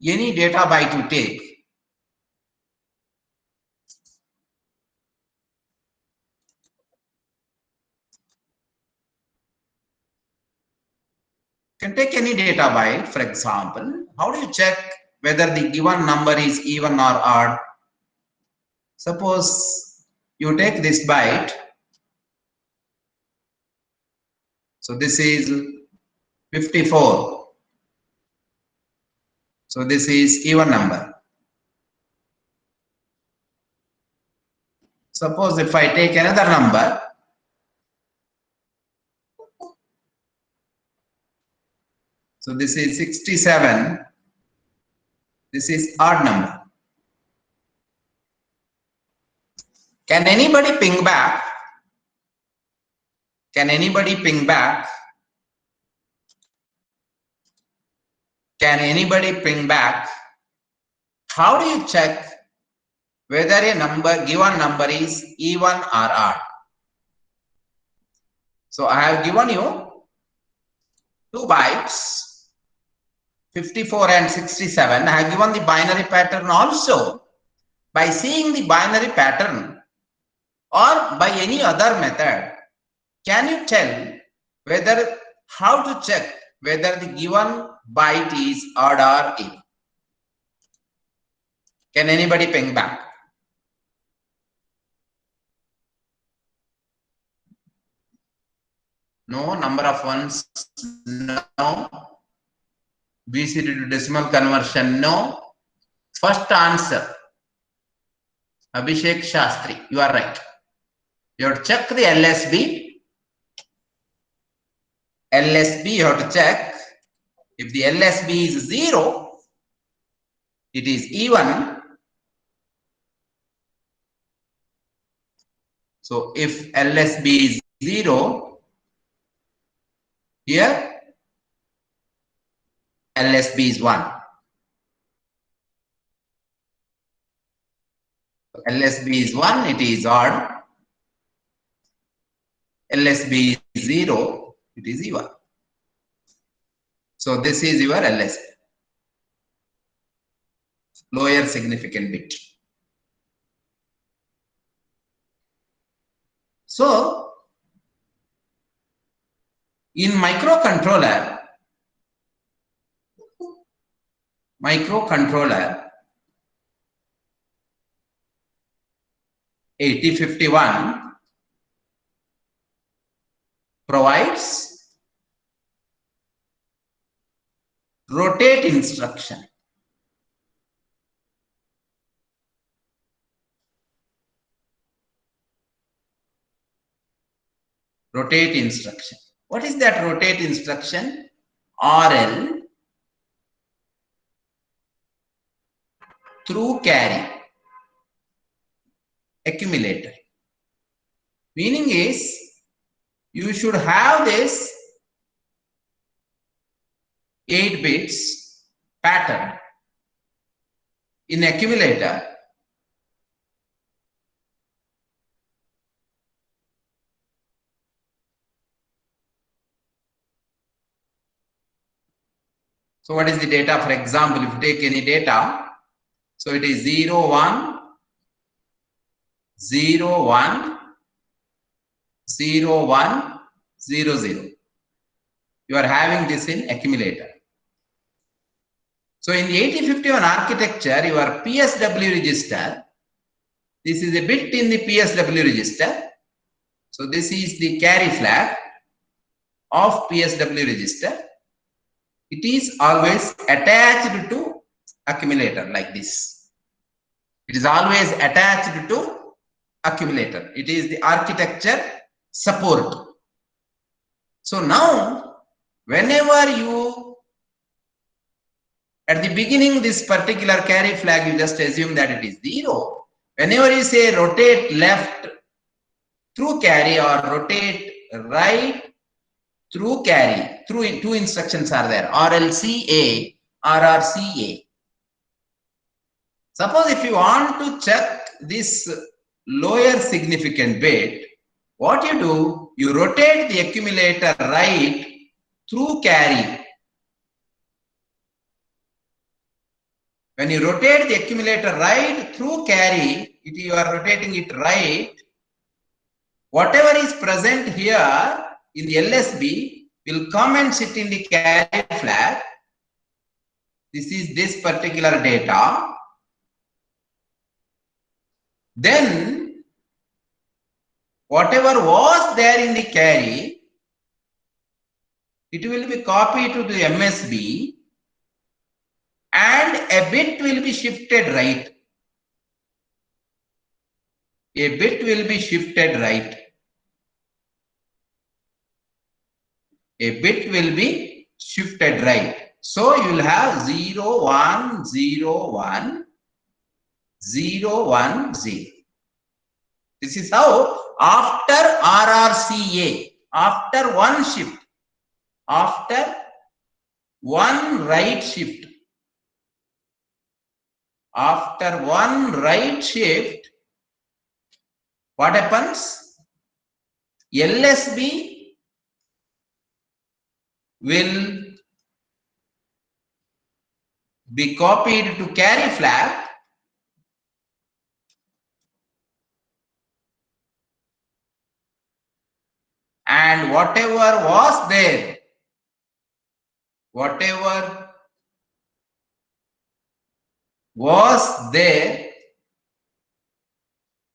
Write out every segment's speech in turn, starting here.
any data byte you take, can take any data byte. For example, how do you check whether the given number is even or odd? Suppose you take this byte. So this is 54. So this is even number. Suppose if I take another number, so this is 67, this is odd number. Can anybody ping back? Can anybody ping back? Can anybody ping back? How do you check whether a given number is even or odd? So I have given you 2 bytes, 54 and 67. I have given the binary pattern also. By seeing the binary pattern or by any other method, can you tell how to check whether the given byte is odd or even? Can anybody ping back? No. Number of ones? No. BCD to decimal conversion? No. First answer, Abhishek Shastri, you are right. You have to check the LSB. LSB you have to check. If the LSB is 0, it is even. So if LSB is 0, here LSB is 1. LSB is 1, it is odd. LSB is 0, it is even. So this is your LSB, lower significant bit. So in microcontroller 8051 provides rotate instruction. Rotate instruction. What is that rotate instruction? RL through carry accumulator. Meaning is you should have this 8 bits pattern in accumulator. So what is the data? For example, if you take any data, so it is 0, 1, 0, 1, 0, 1, 0, 0. You are having this in accumulator. So in the 8051 architecture, your PSW register, this is a bit in the PSW register. So this is the carry flag of PSW register. It is always attached to accumulator like this. It is always attached to accumulator. It is the architecture support. So now, whenever you, at the beginning, this particular carry flag, you just assume that it is 0. Whenever you say rotate left through carry or rotate right through carry, through 2 instructions are there, RLCA, RRCA. Suppose if you want to check this lower significant bit, what you do, you rotate the accumulator right through carry. When you rotate the accumulator right through carry, you are rotating it right. Whatever is present here in the LSB will come and sit in the carry flag. This is this particular data. Then whatever was there in the carry, it will be copied to the MSB and a bit will be shifted right. A bit will be shifted right. A bit will be shifted right. So you will have 0, 1, 0, 1, 0, 1, 0. This is how after RRCA, after one shift, after one right shift, after one right shift, what happens? LSB will be copied to carry flag and whatever was there, whatever was there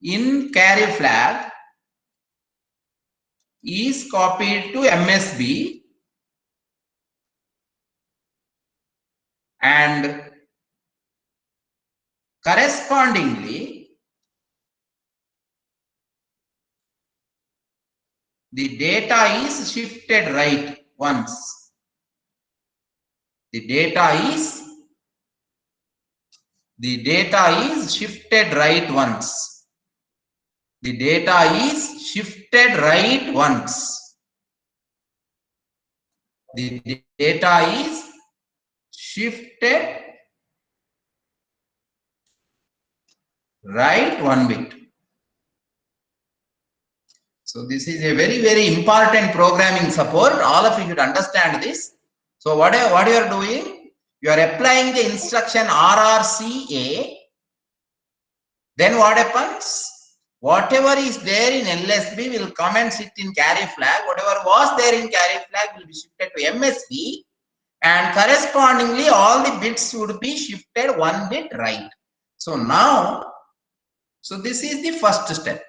in carry flag is copied to MSB and correspondingly the data is shifted right once. The data is shifted right once. The data is shifted right once. The data is shifted right one bit. So this is a very, very important programming support. All of you should understand this. So what you are doing? You are applying the instruction RRCA. Then what happens? Whatever is there in LSB will come and sit in carry flag. Whatever was there in carry flag will be shifted to MSB. And correspondingly, all the bits would be shifted one bit right. So now, so this is the first step.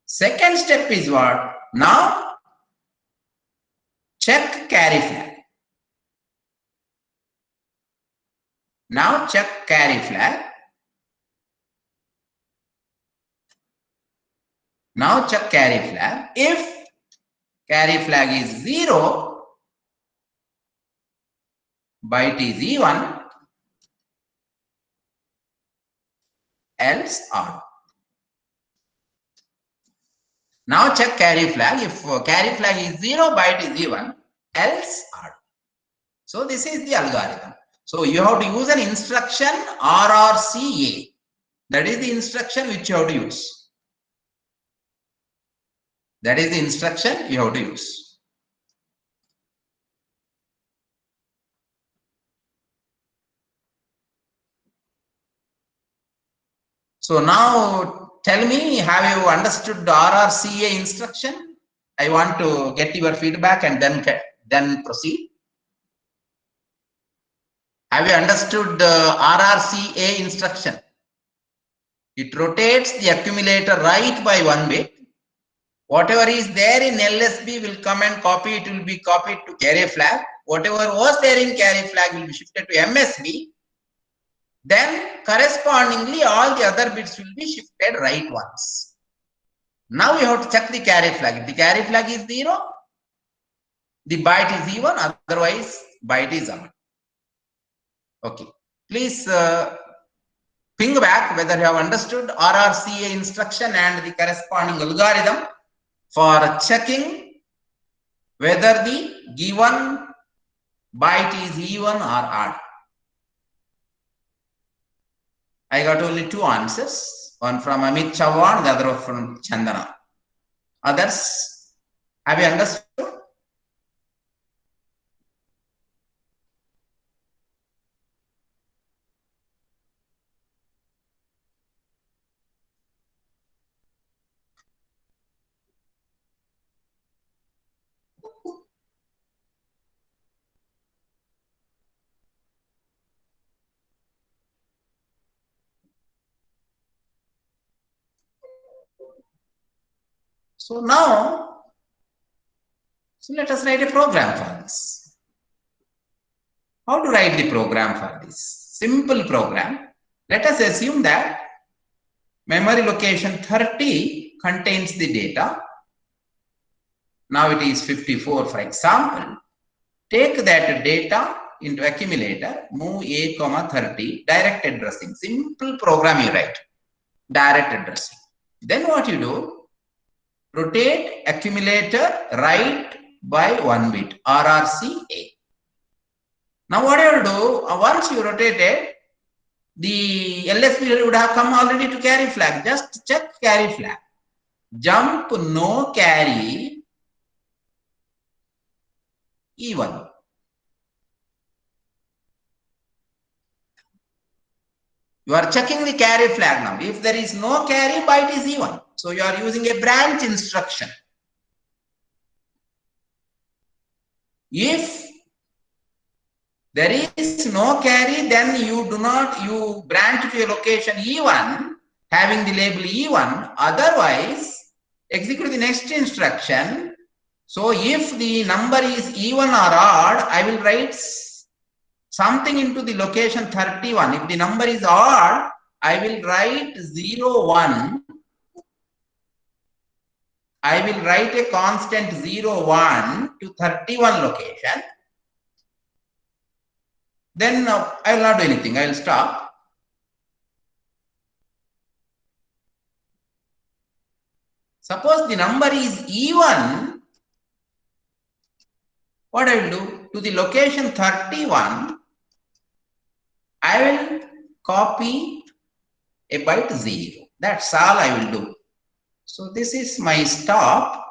Second step is what? Now, check carry flag. Now check carry flag. Now check carry flag. If carry flag is 0, byte is even, else odd. Now check carry flag. If carry flag is 0, byte is even, else odd. So this is the algorithm. So you have to use an instruction RRCA. That is the instruction which you have to use. That is the instruction you have to use. So now tell me, have you understood the RRCA instruction? I want to get your feedback and then proceed. Have you understood the RRCA instruction? It rotates the accumulator right by one bit. Whatever is there in LSB will come and copy. It will be copied to carry flag. Whatever was there in carry flag will be shifted to MSB. Then correspondingly, all the other bits will be shifted right once. Now we have to check the carry flag. If the carry flag is 0, the byte is even, otherwise byte is odd. Okay. Please ping back whether you have understood RRCA instruction and the corresponding algorithm for checking whether the given byte is even or odd. I got only 2 answers, one from Amit Chavan, the other from Chandana. Others, have you understood? So now, let us write a program for this. How to write the program for this? Simple program. Let us assume that memory location 30 contains the data. Now it is 54, for example. Take that data into accumulator, move A, 30, direct addressing. Simple program you write, direct addressing. Then what you do? Rotate accumulator right by 1 bit, RRC A. Now what you will do, once you rotate it, the LSB would have come already to carry flag. Just check carry flag. Jump no carry E1. You are checking the carry flag now. If there is no carry, byte is E1. So you are using a branch instruction. If there is no carry, then you branch to a location E1 having the label E1. Otherwise, execute the next instruction. So if the number is even or odd, I will write something into the location 31. If the number is odd, I will write 0, 1. I will write a constant 0, 1 to 31 location. Then I will not do anything. I will stop. Suppose the number is even. What I will do? To the location 31, I will copy a byte 0. That's all I will do. So this is my stop.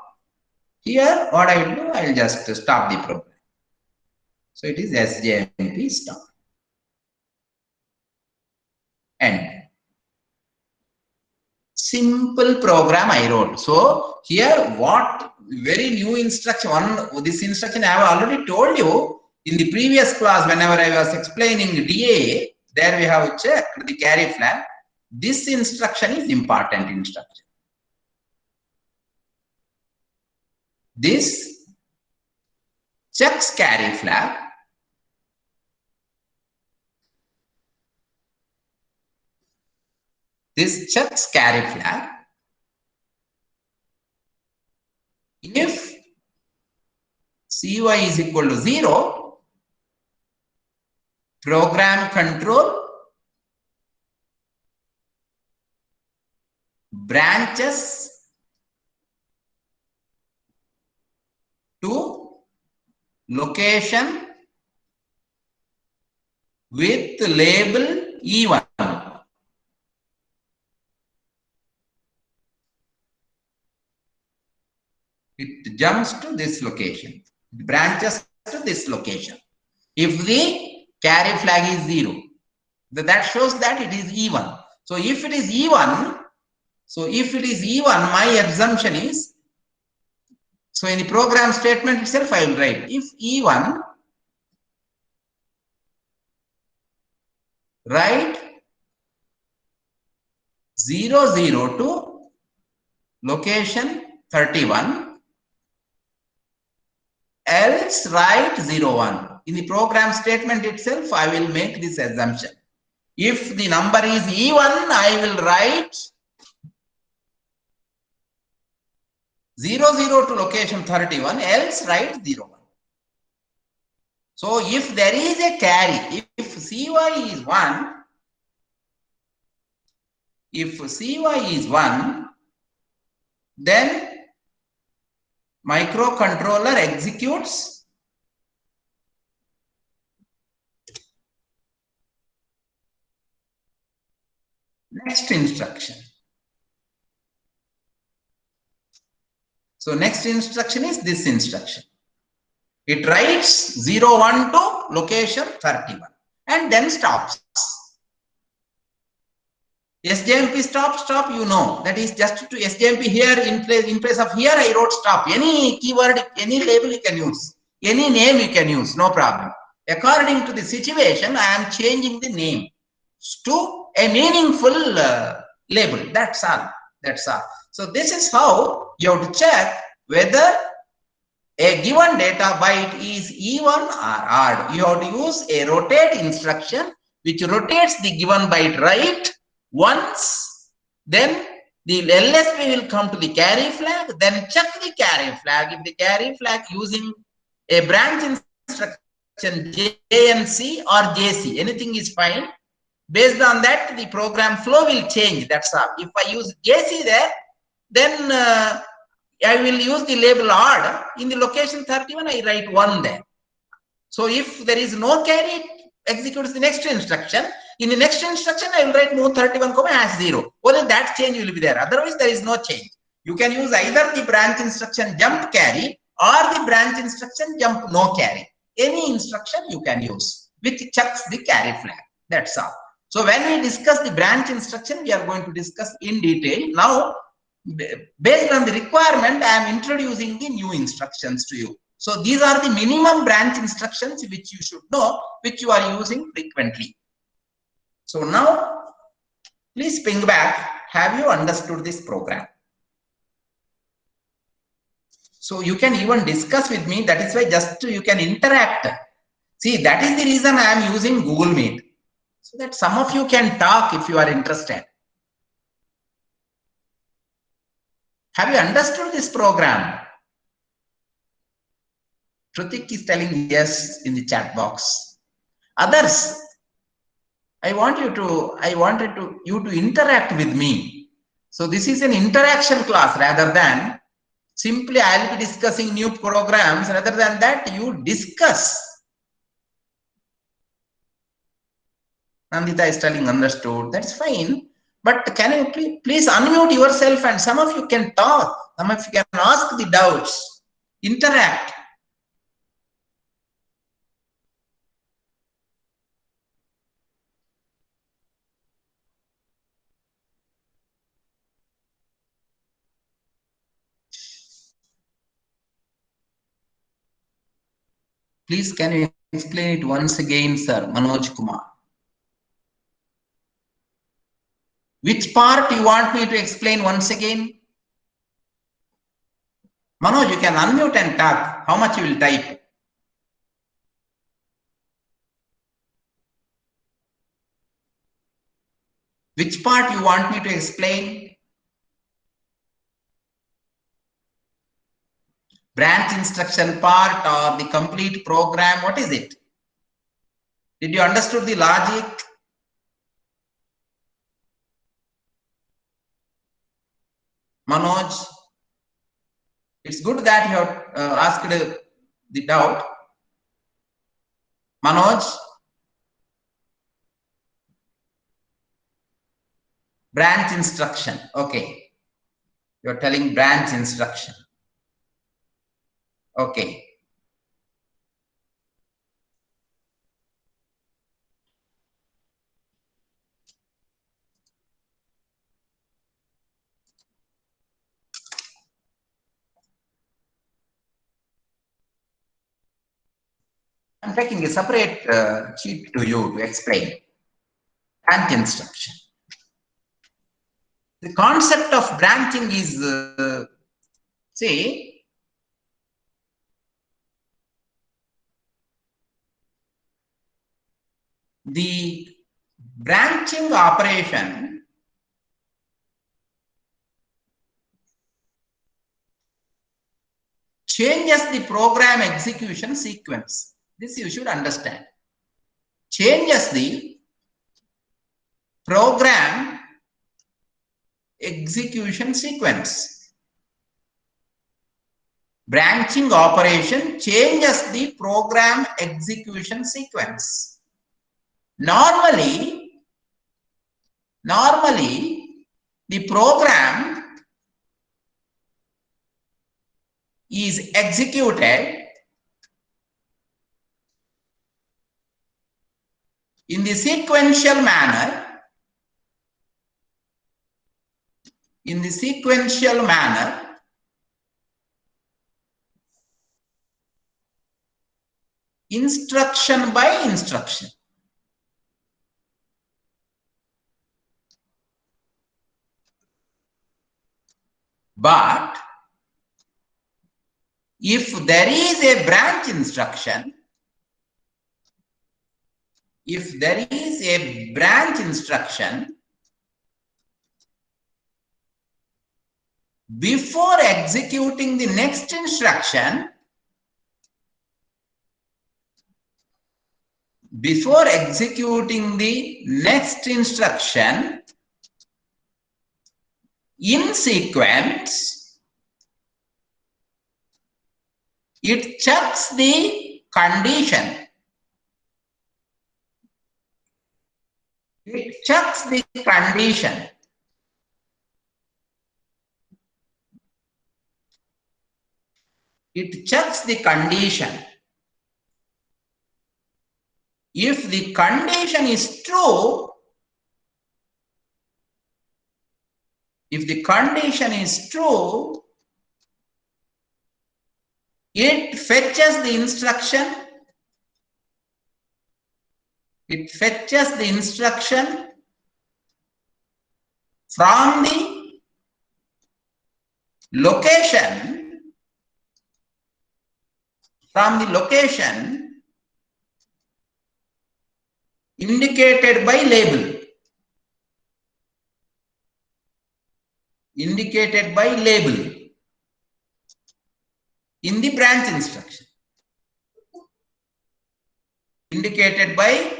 Here, what I will do? I will just stop the program. So it is SJMP stop. End. Simple program I wrote. So here, what very new instruction? This instruction I have already told you in the previous class. Whenever I was explaining DA, there we have checked the carry flag. This instruction is important instruction. This checks carry flag. This checks carry flag. If CY is equal to 0, program control branches to location with label E1. It jumps to this location. It branches to this location. If the carry flag is 0, that shows that it is E1. So if it is E1, my assumption is, so in the program statement itself, I will write if E1, write 0, 0 to location 31, else write 0, 1. In the program statement itself, I will make this assumption. If the number is E1, I will write 0, 0 to location 31, else write 0, 1. So if there is a carry, if CY is 1, then microcontroller executes next instruction. So next instruction is this instruction. It writes 0, 1 to location 31 and then stops. SJMP stop, you know, that is just to SJMP here in place of here I wrote stop. Any keyword, any label you can use, any name you can use, no problem. According to the situation, I am changing the name to a meaningful label. That's all. So this is how you have to check whether a given data byte is even or odd. You have to use a rotate instruction which rotates the given byte right once, then the LSB will come to the carry flag, then check the carry flag. If the carry flag using a branch instruction JNC or JC, anything is fine. Based on that, the program flow will change. That's all. If I use JC there, then I will use the label odd. In the location 31, I write 1 there. So if there is no carry, it executes the next instruction. In the next instruction, I will write move 31, hash 0. Only that change will be there. Otherwise, there is no change. You can use either the branch instruction jump carry or the branch instruction jump no carry. Any instruction you can use, which checks the carry flag. That's all. So when we discuss the branch instruction, we are going to discuss in detail. Now, based on the requirement, I am introducing the new instructions to you. So these are the minimum branch instructions which you should know, which you are using frequently. So now, please ping back. Have you understood this program? So you can even discuss with me. That is why just you can interact. See, that is the reason I am using Google Meet. So that some of you can talk if you are interested. Have you understood this program? Shrutik is telling yes in the chat box. Others, I wanted you to interact with me. So this is an interaction class rather than simply I'll be discussing new programs. Rather than that, you discuss. Nandita is telling understood. That's fine. But can you please unmute yourself and some of you can talk. Some of you can ask the doubts. Interact. Please, can you explain it once again, sir? Manoj Kumar. Which part you want me to explain once again? Manoj, you can unmute and talk. How much you will type? Which part you want me to explain? Branch instruction part or the complete program? What is it? Did you understood the logic? Manoj, it's good that you have asked the doubt. Manoj, branch instruction. Okay. You're telling branch instruction. Okay. I'm taking a separate sheet to you to explain branch instruction. The concept of branching is, say, the branching operation changes the program execution sequence. This you should understand. Changes the program execution sequence. Branching operation changes the program execution sequence. Normally, the program is executed in the sequential manner. Instruction by instruction. But if there is a branch instruction, before executing the next instruction, in sequence, it checks the condition. It checks the condition. It checks the condition. If the condition is true, it fetches the instruction. It fetches the instruction from the location, indicated by label. In the branch instruction. Indicated by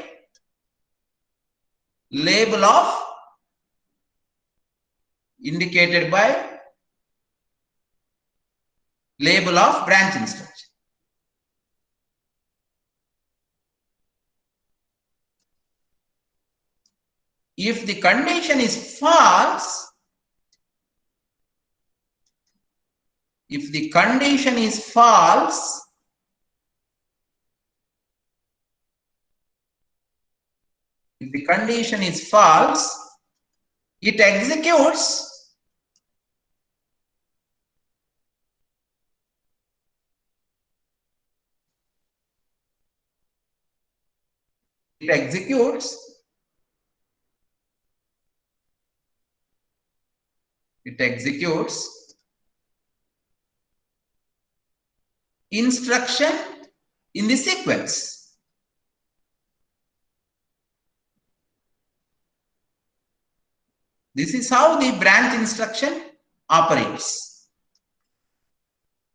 label of branch instruction. If the condition is false, it executes instruction in the sequence. This is how the branch instruction operates.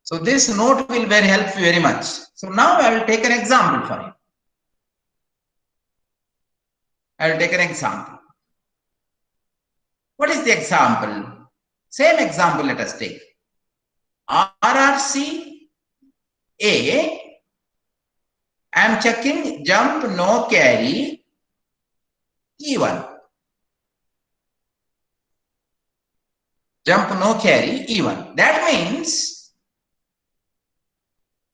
So this note will help you very much. So now I will take an example for you. What is the example? Same example let us take. RRC A, I am checking jump no carry E1. E1. That means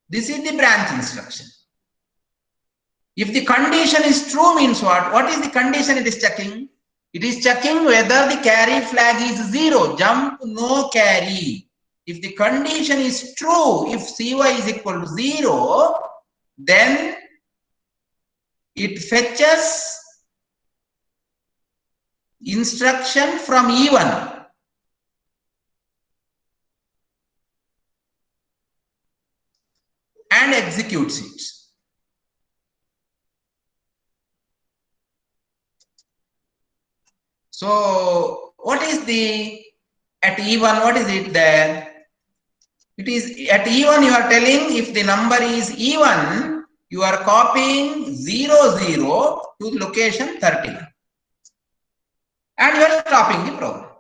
this is the branch instruction. If the condition is true means what? What is the condition it is checking? It is checking whether the carry flag is 0, jump no carry. If the condition is true, if CY is equal to 0, then it fetches instruction from E1. And executes it. So what is the at E1? What is it there? It is at E1 you are telling if the number is E1, you are copying 00 to location 31. And you are stopping the program.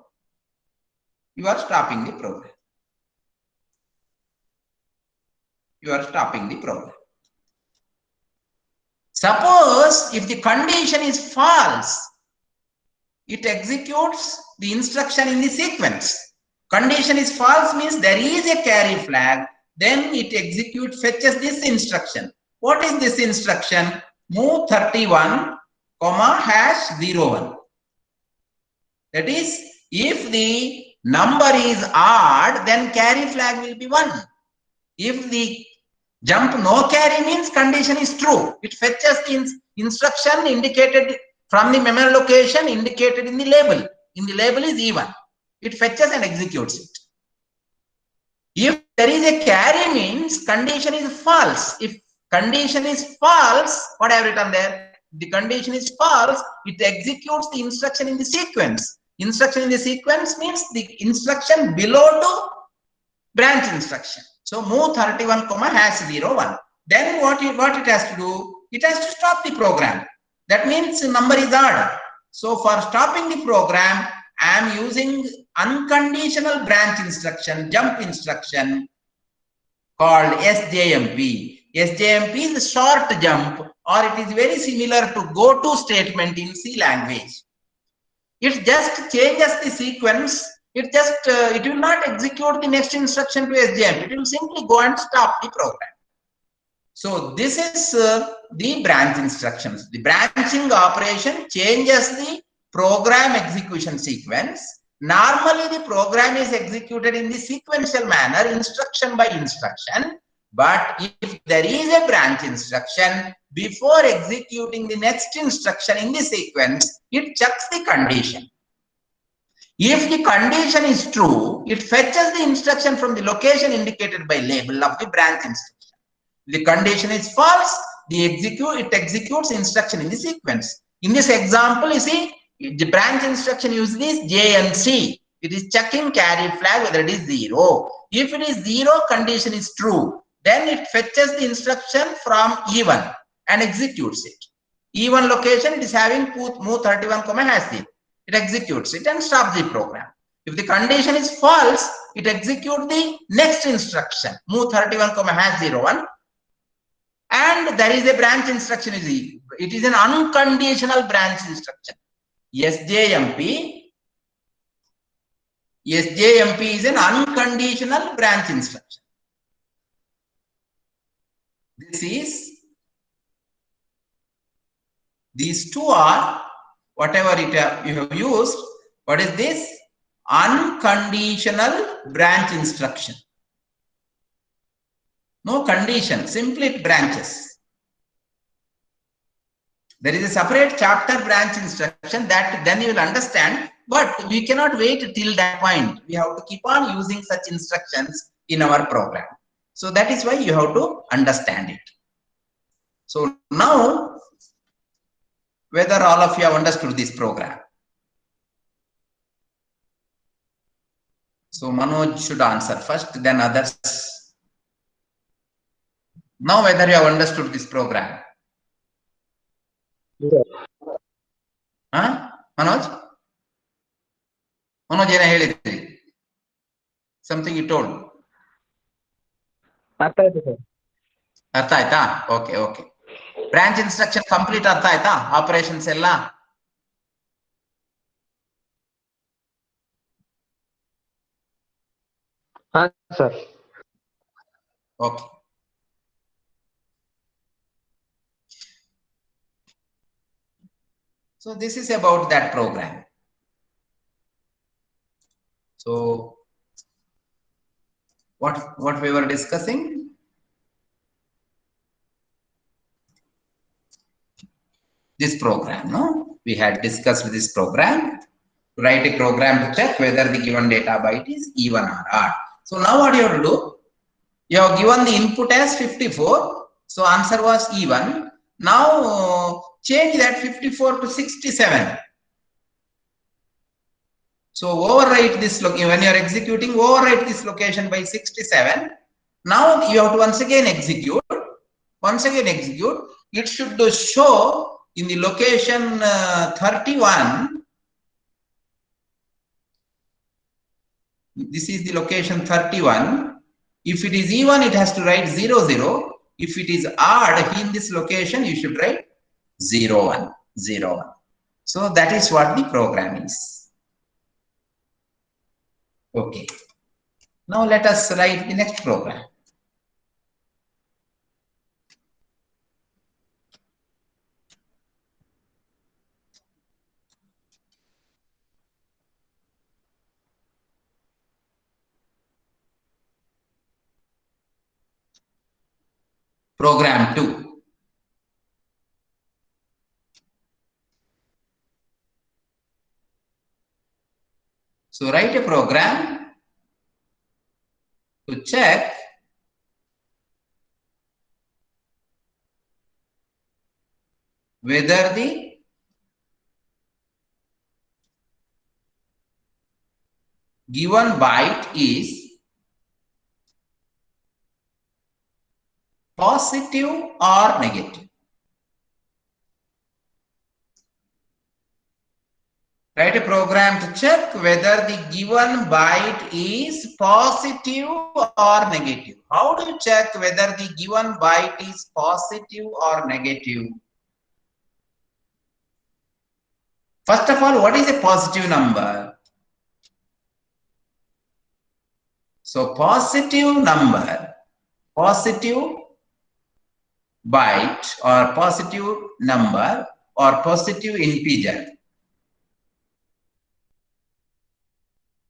Suppose if the condition is false, it executes the instruction in the sequence. Condition is false means there is a carry flag, then it fetches this instruction. What is this instruction? Move 31, #01. That is, if the number is odd, then carry flag will be 1. If the jump no carry means condition is true, it fetches the instruction indicated from the memory location indicated in the label. In the label is E1. It fetches and executes it. If there is a carry means condition is false. If condition is false, what I have written there? The condition is false, it executes the instruction in the sequence. Instruction in the sequence means the instruction below to branch instruction. So move 31 comma hash 01. Then what it has to do? It has to stop the program. That means number is odd. So for stopping the program, I am using unconditional branch instruction, jump instruction called SJMP. SJMP is a short jump, or it is very similar to go to statement in C language. It just changes the sequence. It will not execute the next instruction to SJMP. It will simply go and stop the program. So this is the branch instructions. The branching operation changes the program execution sequence. Normally, the program is executed in the sequential manner, instruction by instruction. But if there is a branch instruction, before executing the next instruction in the sequence, it checks the condition. If the condition is true, it fetches the instruction from the location indicated by label of the branch instruction. The condition is false, it executes instruction in the sequence. In this example, you see, the branch instruction usually is J and C. It is checking carry flag whether it is 0. If it is 0, condition is true. Then it fetches the instruction from E1 and executes it. E1 location, it is having move 31 comma hash 0. It executes it and stops the program. If the condition is false, it executes the next instruction, move 31 comma hash 01. And there is a branch instruction. It is an unconditional branch instruction. SJMP is an unconditional branch instruction. These two are whatever you have used. What is this? Unconditional branch instruction. No condition, simply it branches. There is a separate chapter branch instruction that then you will understand, but we cannot wait till that point. We have to keep on using such instructions in our program. So that is why you have to understand it. So now, whether all of you have understood this program. So Manoj should answer first, then others. Now whether you have understood this program. Yeah. Huh? Manoj? Manoj, something you told. ಅರ್ಥ ಆಯ್ತಾ? Okay, okay. Branch instruction complete ಅರ್ಥ ಆಯ್ತಾ? Operations ಎಲ್ಲ? Sir. Okay. So this is about that program. So what we were discussing? This program, no? We had discussed this program. Write a program to check whether the given data byte is even or odd. So now what you have to do? You have given the input as 54. So answer was even. Now change that 54 to 67. So overwrite this location. When you are executing, overwrite this location by 67. Now you have to once again execute. Once again execute. It should show in the location 31. This is the location 31. If it is even, it has to write 0, 0. If it is odd, in this location, you should write 0, 1, 0, 1. So that is what the program is. Okay. Now let us write the next program. Program 2. So write a program to check whether the given byte is positive or negative. Write a program to check whether the given byte is positive or negative. How do you check whether the given byte is positive or negative? First of all, what is a positive number? So positive number, positive byte or positive number or positive integer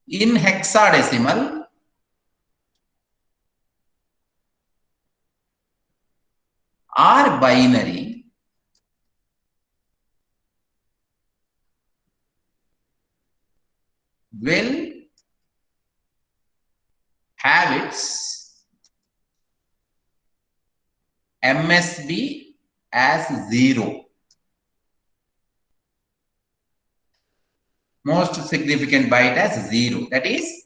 in hexadecimal or binary will have its MSB as 0. Most significant byte as 0. That is,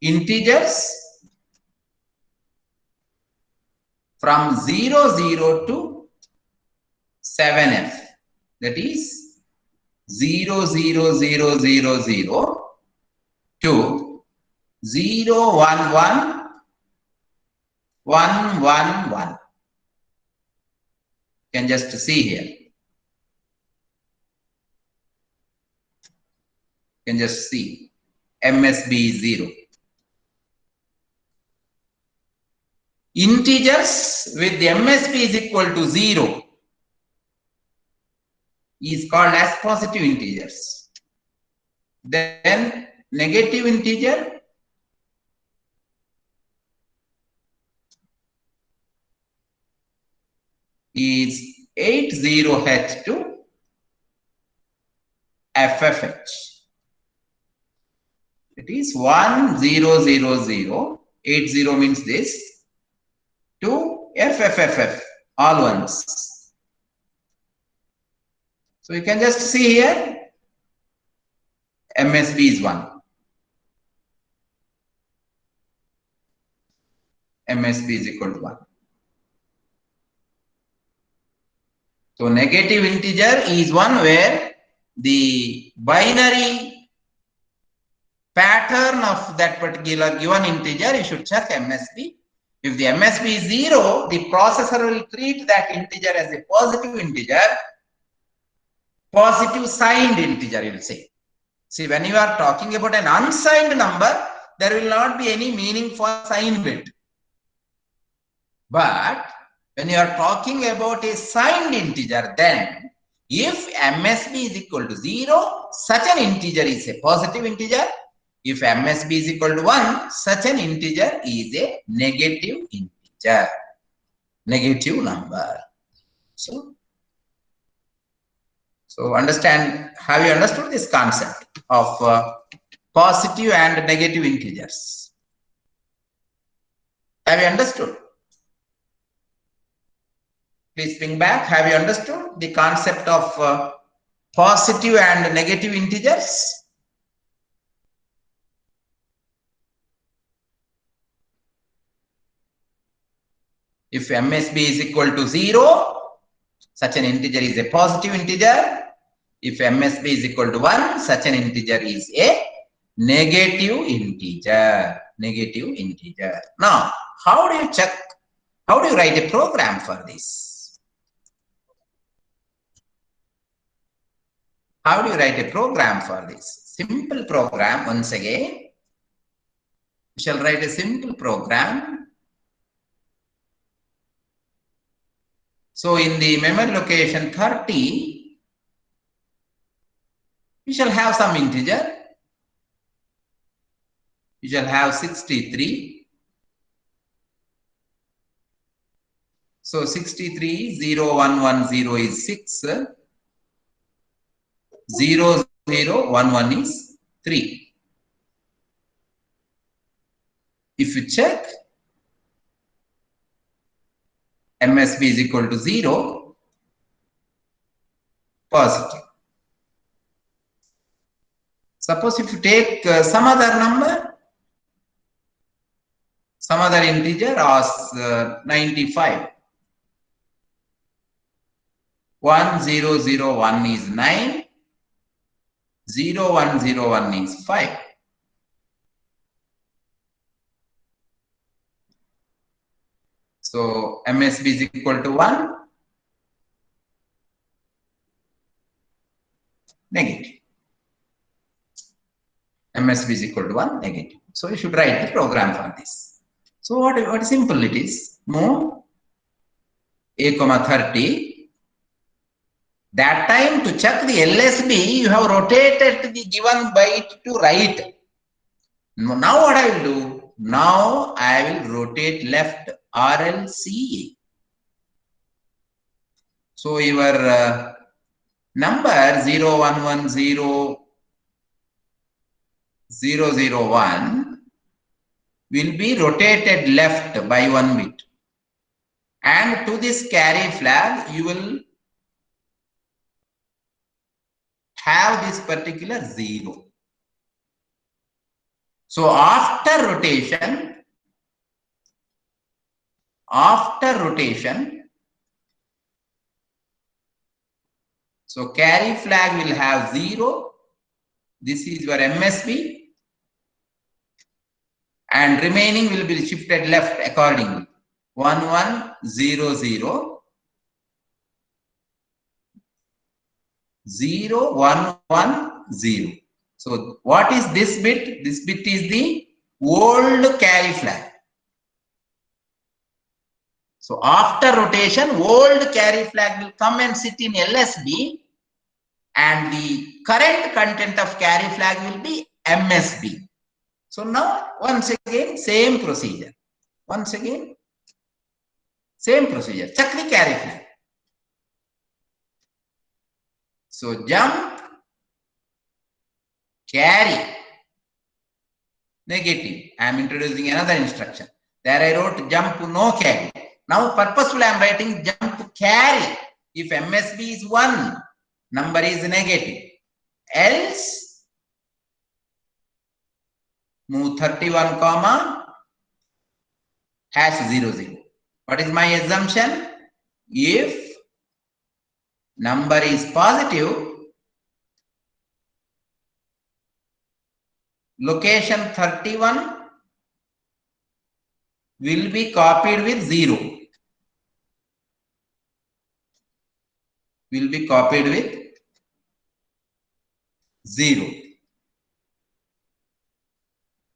integers from 00 to 7F. That is 00000 to 011111. You can just see here. You can just see MSB is 0. Integers with the MSB is equal to 0 is called as positive integers. Then negative integer is 80H to FFH. It is 1000, 80 means this, to FFFF, all ones. So you can just see here, MSB is 1. MSB is equal to 1. So negative integer is one where the binary pattern of that particular given integer, you should check MSB. If the MSB is 0, the processor will treat that integer as a positive integer, positive signed integer, you will say. See, when you are talking about an unsigned number, there will not be any meaning for sign bit. But when you are talking about a signed integer, then if MSB is equal to 0, such an integer is a positive integer. If MSB is equal to 1, such an integer is a negative integer, negative number. So understand, have you understood this concept of positive and negative integers? Have you understood? Please bring back. Have you understood the concept of positive and negative integers? If MSB is equal to 0, such an integer is a positive integer. If MSB is equal to 1, such an integer is a negative integer. Negative integer. Now, how do you check? How do you write a program for this? How do you write a program for this? Simple program. Once again, we shall write a simple program. So in the memory location 30, we shall have some integer. We shall have 63. So 63, 0, 1, 1, 0 is 6. 0, 0, 1, 1 is 3. if you check, MSB is equal to 0, positive. Suppose if you take some other number, some other integer as 95. 1001 is 9, 0101 is 5. So MSB is equal to 1, negative. MSB is equal to 1, negative. So you should write the program for this. So what simple it is? Move a comma 30. That time to check the LSB, you have rotated the given byte to right. Now what I will do? Now I will rotate left, RLCA. So your number 0110-001 will be rotated left by 1 bit. And to this carry flag, you will have this particular 0. So after rotation, so carry flag will have 0. This is your MSB. And remaining will be shifted left accordingly. 1100, 0110. So what is this bit? This bit is the old carry flag. So after rotation, old carry flag will come and sit in LSB, and the current content of carry flag will be MSB. So now once again same procedure. Check the carry flag. So jump, carry, negative. I am introducing another instruction. There I wrote jump no carry. Now purposefully I am writing jump carry. If MSB is 1, number is negative. Else move 31 comma #00. What is my assumption? If number is positive, location 31 will be copied with 0.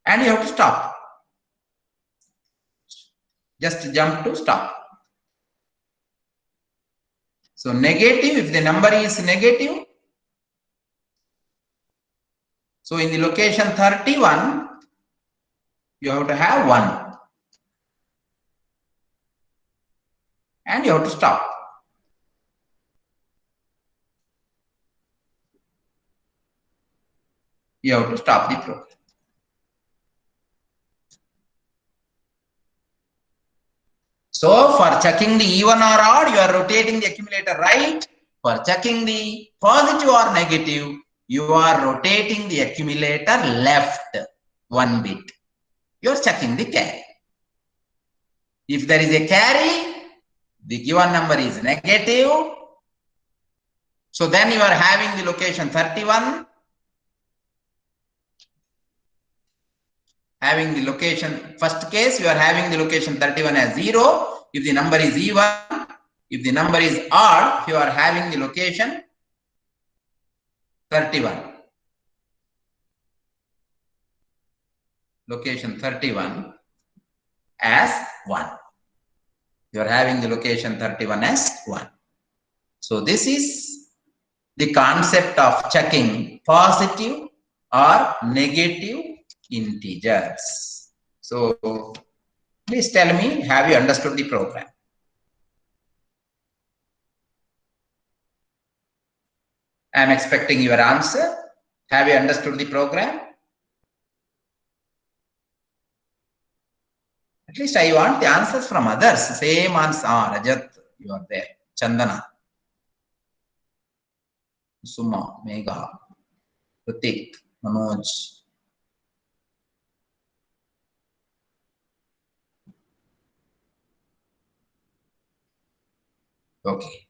And you have to stop. Just jump to stop. So negative, if the number is negative, so in the location 31, you have to have 1. And you have to stop. You have to stop the program. So for checking the even or odd, you are rotating the accumulator right. For checking the positive or negative, you are rotating the accumulator left 1 bit. You are checking the carry. If there is a carry, the given number is negative. So then you are having the location 31. Having the location, first case, you are having the location 31 as 0. If the number is even, if the number is odd, you are having the location 31. Location 31 as 1. You are having the location 31 as 1. So this is the concept of checking positive or negative integers. So please tell me, have you understood the program? I am expecting your answer. Have you understood the program? At least I want the answers from others. Same answer. Rajat, you are there. Chandana, Suma, Megha, Pratik, Manoj. Okay.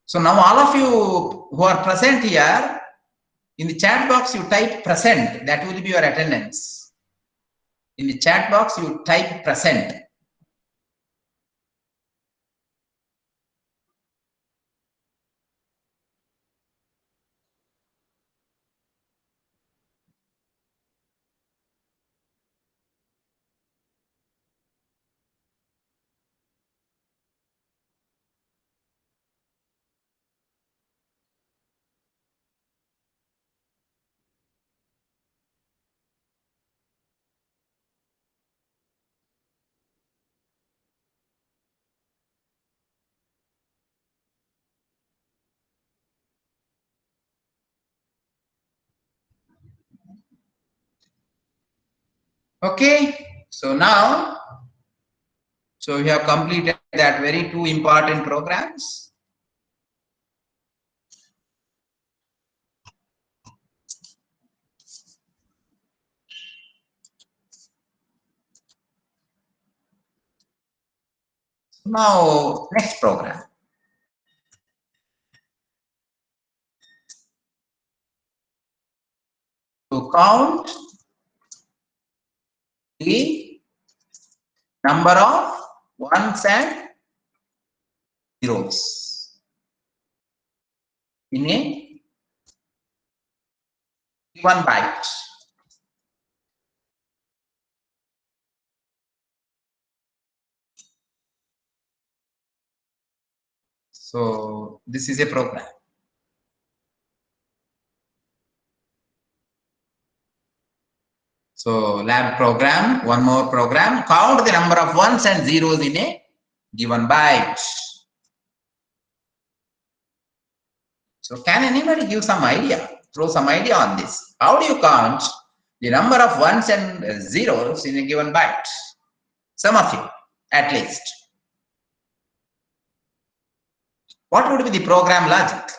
So now all of you who are present here, in the chat box you type present. That will be your attendance. In the chat box you type present. Okay. So now, so we have completed that very two important programs. Now, next program. To count the number of ones and zeros in a given byte. So this is a program. So lab program, one more program, count the number of ones and zeros in a given byte. So can anybody give some idea, throw some idea on this? How do you count the number of ones and zeros in a given byte? Some of you, at least. What would be the program logic?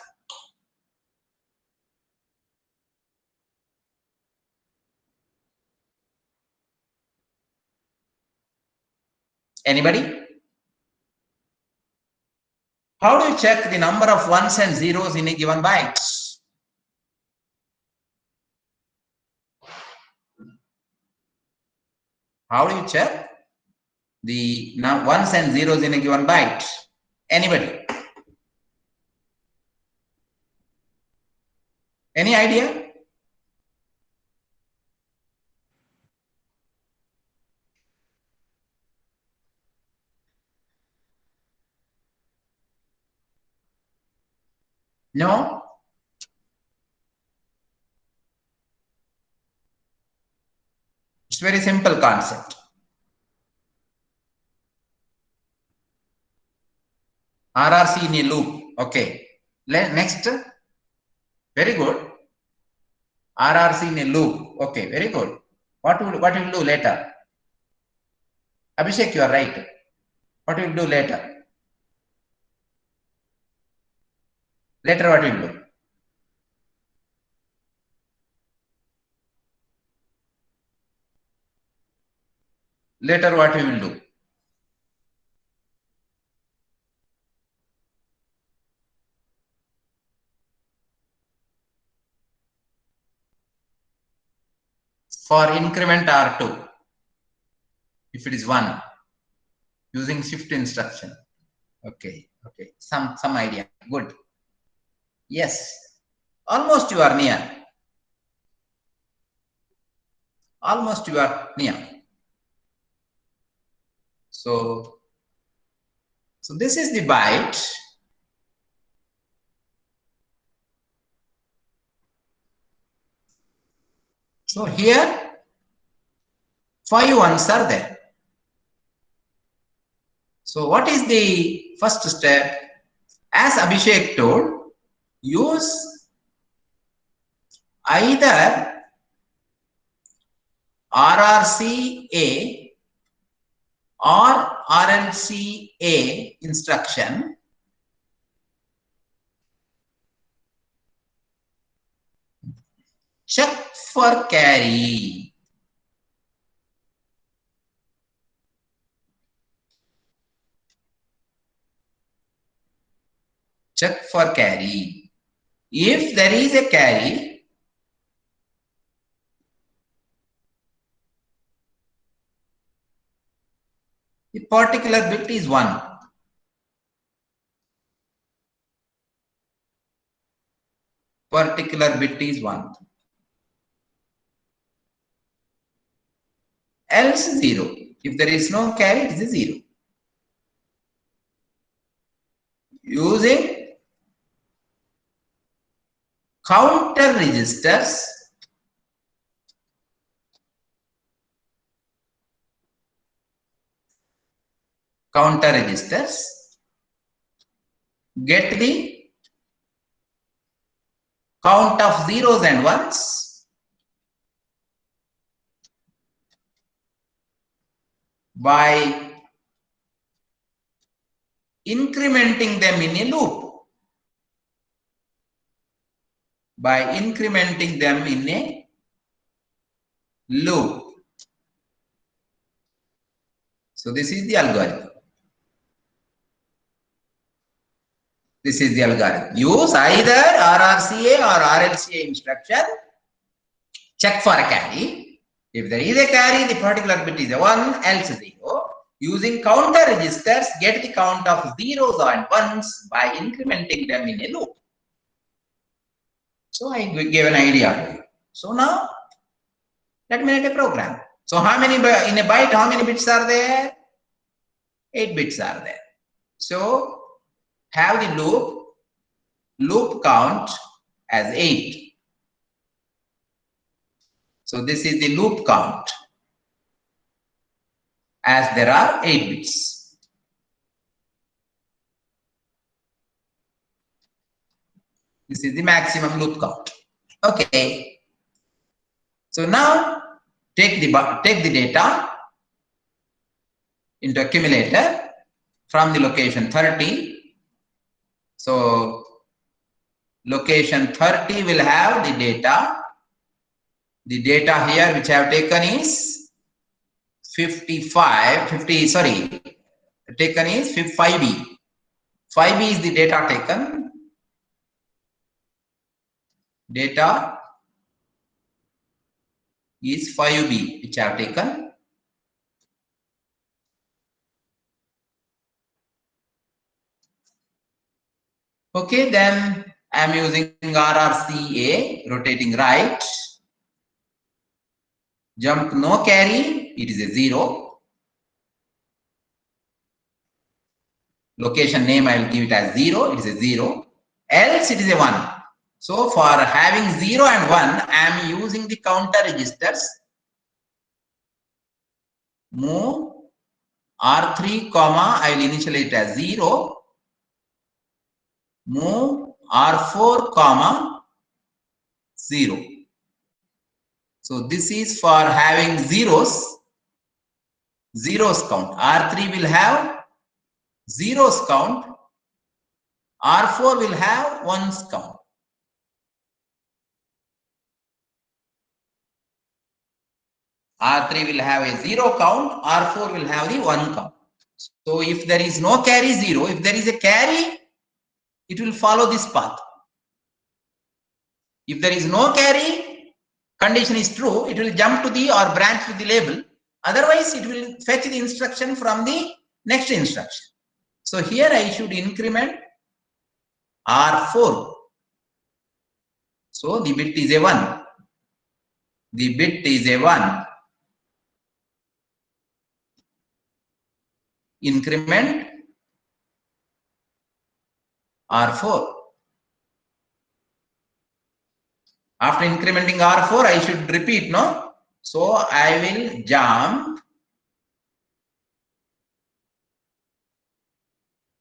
Anybody? How do you check the number of ones and zeros in a given byte? How do you check the ones and zeros in a given byte? Anybody? Any idea? No? It's very simple concept. RRC in a loop. Okay. Next. Very good. RRC in a loop. Okay, very good. What will you do later? Abhishek, you are right. What will you do later? Later, what will you do? Later, what we will do? For increment R2, if it is 1, using shift instruction. Okay, okay. Some idea. Good. Yes. Almost you are near. Almost you are near. So this is the byte. So here 5 ones are there. So what is the first step? As Abhishek told, use either RRCA or RLCA instruction, check for carry. Check for carry. If there is a carry, the particular bit is 1. Particular bit is 1. Else 0. If there is no carry, it is a 0. Using counter registers, get the count of zeros and ones by incrementing them in a loop. By incrementing them in a loop. So this is the algorithm. This is the algorithm. Use either RRCA or RLCA instruction. Check for a carry. If there is a carry, the particular bit is a 1, else 0. Using counter registers, get the count of zeros and ones by incrementing them in a loop. So I gave an idea to you. So now, let me write a program. So how many, in a byte, how many bits are there? 8 bits are there. So have the loop count as 8. So this is the loop count, as there are 8 bits. This is the maximum loop count. Okay. So now take the data into accumulator from the location 30. So location 30 will have the data. The data here which I have taken is 5B. 5B is the data taken. Data is 5B which I have taken. Okay, then I am using RRCA, rotating right. Jump no carry, it is a 0. Location name I will give it as 0, it is a 0. Else it is a 1. So for having 0 and 1, I am using the counter registers. Move R3, I will initialize it as 0. Move R4, 0. So this is for having zeros count. R3 will have zeros count. R4 will have ones count. R3 will have a 0 count. R4 will have the 1 count. So if there is no carry, 0. If there is a carry, it will follow this path. If there is no carry, condition is true, it will jump to the or branch to the label. Otherwise, it will fetch the instruction from the next instruction. So here I should increment R4. So the bit is a 1. The bit is a 1. Increment R4. After incrementing R4, I should repeat, no? So I will jump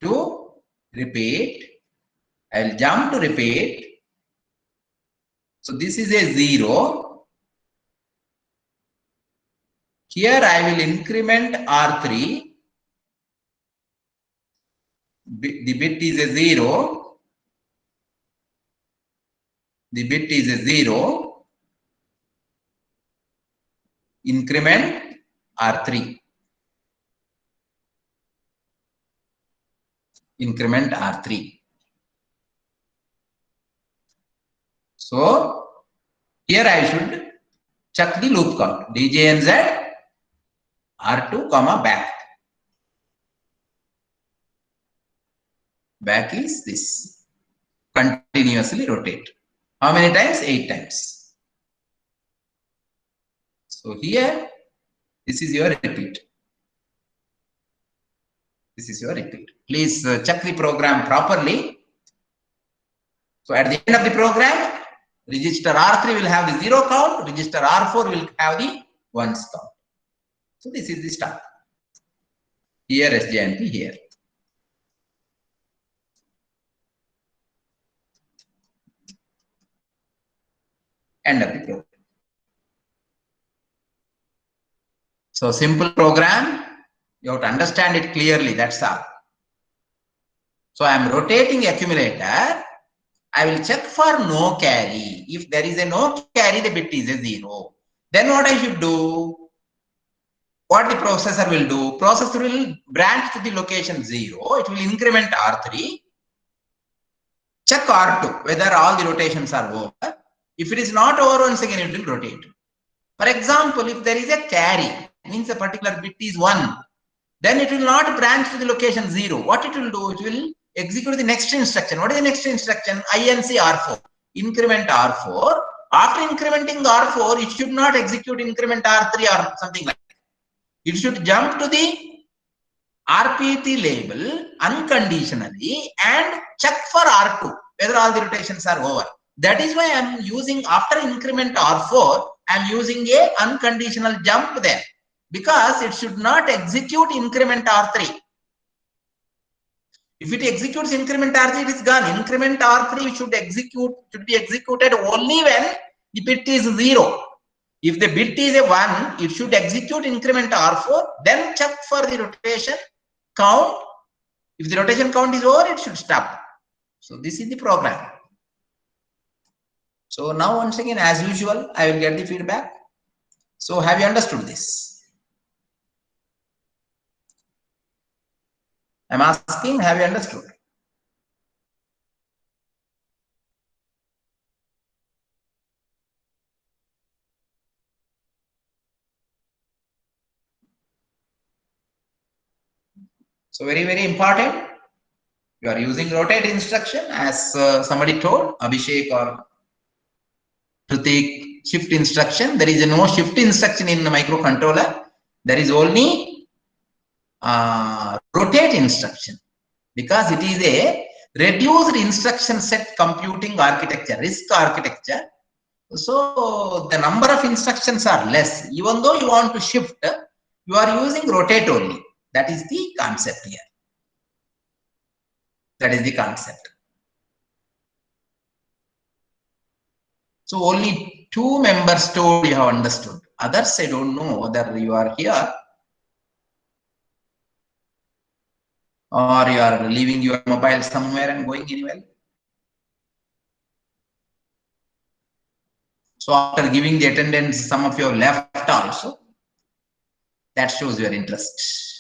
to repeat. I will jump to repeat. So this is a 0. Here I will increment R3. The bit is a 0. The bit is a 0. Increment R3. Increment R3. So here I should check the loop count. DJNZ R2 comma back. Back is this. Continuously rotate. How many times? 8 times. So here, this is your repeat. This is your repeat. Please check the program properly. So at the end of the program, register R3 will have the 0 count, register R4 will have the 1s count. So this is the start. Here SJMP here. End of the program. So simple program, you have to understand it clearly, that's all. So I am rotating accumulator. I will check for no carry. If there is a no carry, the bit is a 0. Then what I should do? What the processor will do? Processor will branch to the location 0. It will increment R3. Check R2, whether all the rotations are over. If it is not over, once again it will rotate. For example, if there is a carry, means a particular bit is 1, then it will not branch to the location 0. What it will do? It will execute the next instruction. What is the next instruction? INC R4. Increment R4. After incrementing R4, it should not execute increment R3 or something like that. It should jump to the RPT label unconditionally and check for R2, whether all the rotations are over. That is why I am using, after increment R4, I am using a unconditional jump there, because it should not execute increment R3. If it executes increment R3, it is gone. Increment R3 should be executed only when the bit is 0. If the bit is a 1, it should execute increment R4, then check for the rotation count. If the rotation count is over, it should stop. So this is the program. So now once again, as usual, I will get the feedback. So have you understood this? I'm asking, have you understood? So very, very important. You are using rotate instruction, as somebody told, Abhishek or Pratik, shift instruction. There is no shift instruction in the microcontroller. There is only rotate instruction, because it is a reduced instruction set computing architecture, RISC architecture. So the number of instructions are less. Even though you want to shift, you are using rotate only. That is the concept here. That is the concept. So only 2 members told you have understood. Others, I don't know whether you are here or you are leaving your mobile somewhere and going anywhere. So after giving the attendance, some of you have left also. That shows your interest.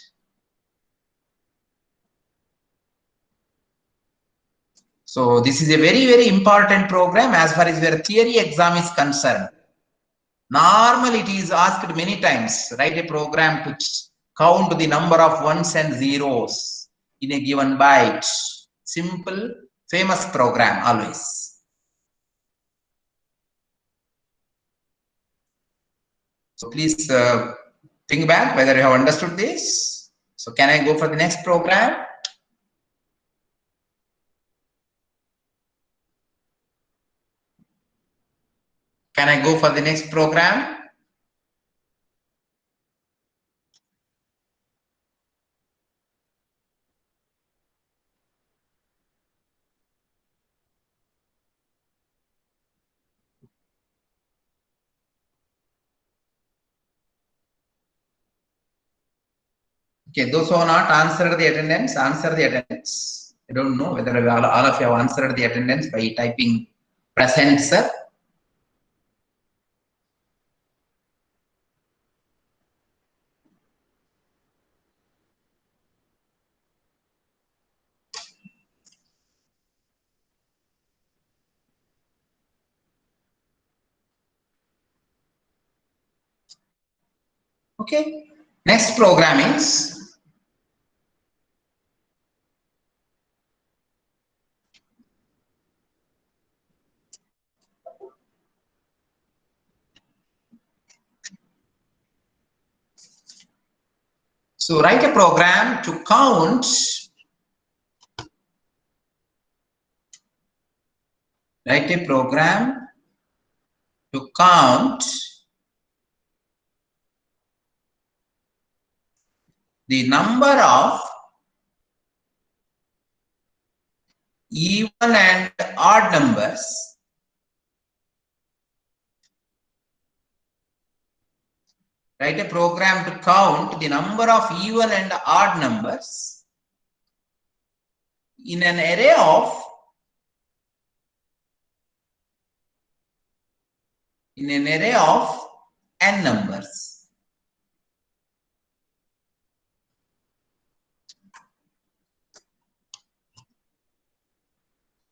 So this is a very, very important program as far as your theory exam is concerned. Normally it is asked many times, write a program to count the number of ones and zeros in a given byte. Simple, famous program always. So please think back whether you have understood this. So can I go for the next program? Can I go for the next program? Okay, those who have not answered the attendance, answer the attendance. I don't know whether all of you have answered the attendance by typing present, sir. Okay. Next program is so write a program to count. Write a program to count the number of even and odd numbers write a program to count the number of even and odd numbers in an array of n numbers.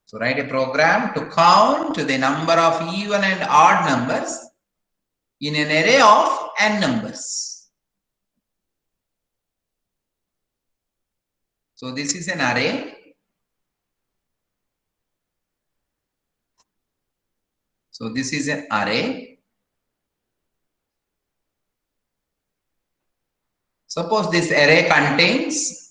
So write a program to count the number of even and odd numbers in an array of n numbers. So this is an array. So this is an array. Suppose this array contains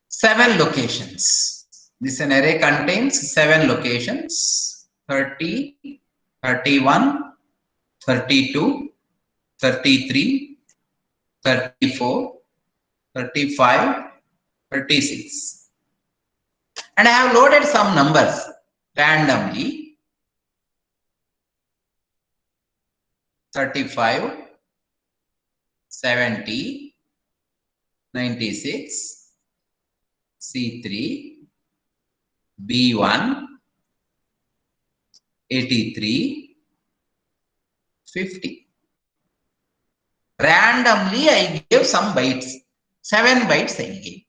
7 locations. This an array contains 7 locations: 30, 31, 32, 33, 34, 35, 36. And I have loaded some numbers randomly: 35, 70, 96, C3, B1, 83, 50. Randomly I gave some bytes, 7 bytes I gave.